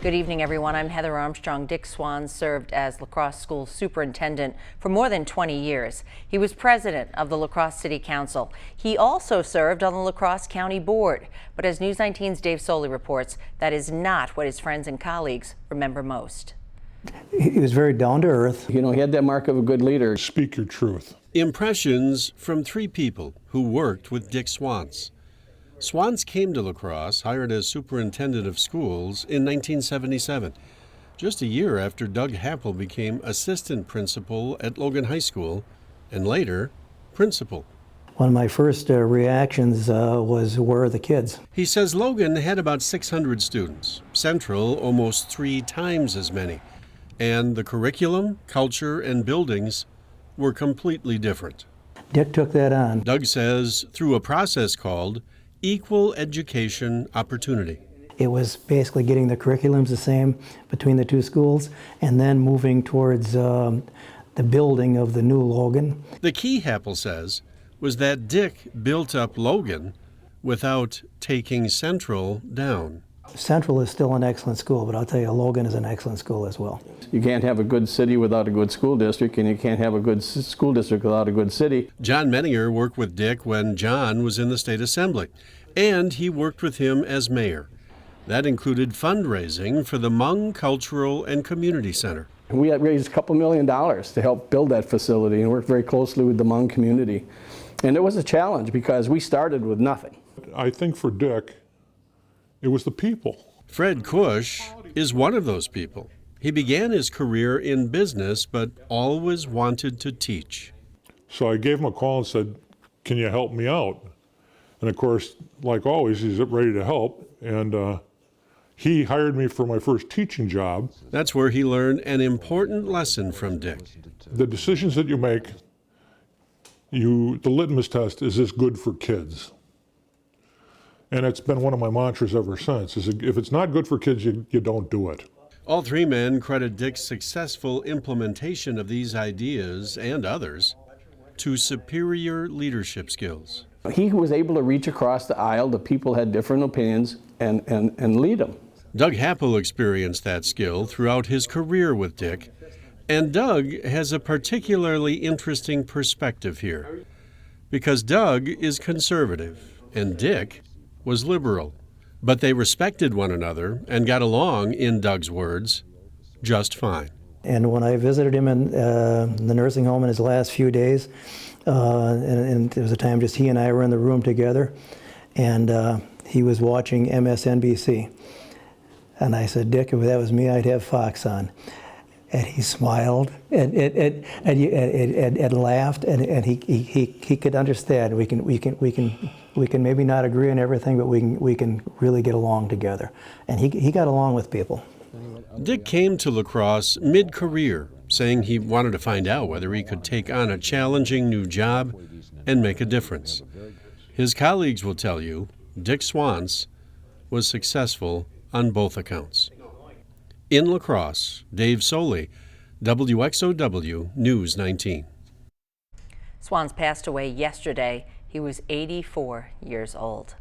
Good evening, everyone. I'm Heather Armstrong. Dick Swantz served as La Crosse School Superintendent for more than 20 years. He was president of the La Crosse City Council. He also served on the La Crosse County Board. But as News 19's Dave Soley reports, that is not what his friends and colleagues remember most. He was very down to earth. You know, he had that mark of a good leader. Speak your truth. Impressions from three people who worked with Dick Swantz. Swantz came to La Crosse, hired as superintendent of schools in 1977, just a year after Doug Happel became assistant principal at Logan High School, and later, principal. One of my first reactions was, where are the kids? He says Logan had about 600 students, Central almost 3 times as many, and the curriculum, culture, and buildings were completely different. Dick took that on. Doug says through a process called Equal Education Opportunity. It was basically getting the curriculums the same between the two schools and then moving towards the building of the new Logan. The key, Happel says, was that Dick built up Logan without taking Central down. Central is still an excellent school, but I'll tell you, Logan is an excellent school as well. You can't have a good city without a good school district, and you can't have a good school district without a good city. John Menninger worked with Dick when John was in the state assembly, and he worked with him as mayor. That included fundraising for the Hmong Cultural and Community Center. We had raised a couple $1 million to help build that facility and worked very closely with the Hmong community. And it was a challenge because we started with nothing. I think for Dick, it was the people. Fred Cush is one of those people. He began his career in business, but always wanted to teach. So I gave him a call and said, can you help me out? And of course, like always, he's ready to help. And he hired me for my first teaching job. That's where he learned an important lesson from Dick. The decisions that you make, the litmus test, is this good for kids? And it's been one of my mantras ever since, is if it's not good for kids, you don't do it. All three men credit Dick's successful implementation of these ideas and others to superior leadership skills. He was able to reach across the aisle to people who had different opinions and lead them. Doug Happel experienced that skill throughout his career with Dick, and Doug has a particularly interesting perspective here, because Doug is conservative and Dick was liberal. But they respected one another and got along, in Doug's words, just fine. And when I visited him in the nursing home in his last few days, and there was a time just he and I were in the room together, and he was watching MSNBC. And I said, Dick, if that was me, I'd have Fox on. And he smiled and laughed, and he could understand. We can maybe not agree on everything, but we can really get along together. And he got along with people. Dick came to La Crosse mid-career, saying he wanted to find out whether he could take on a challenging new job and make a difference. His colleagues will tell you Dick Swantz was successful on both accounts. In La Crosse, Dave Soley, WXOW News 19. Swantz passed away yesterday. He was 84 years old.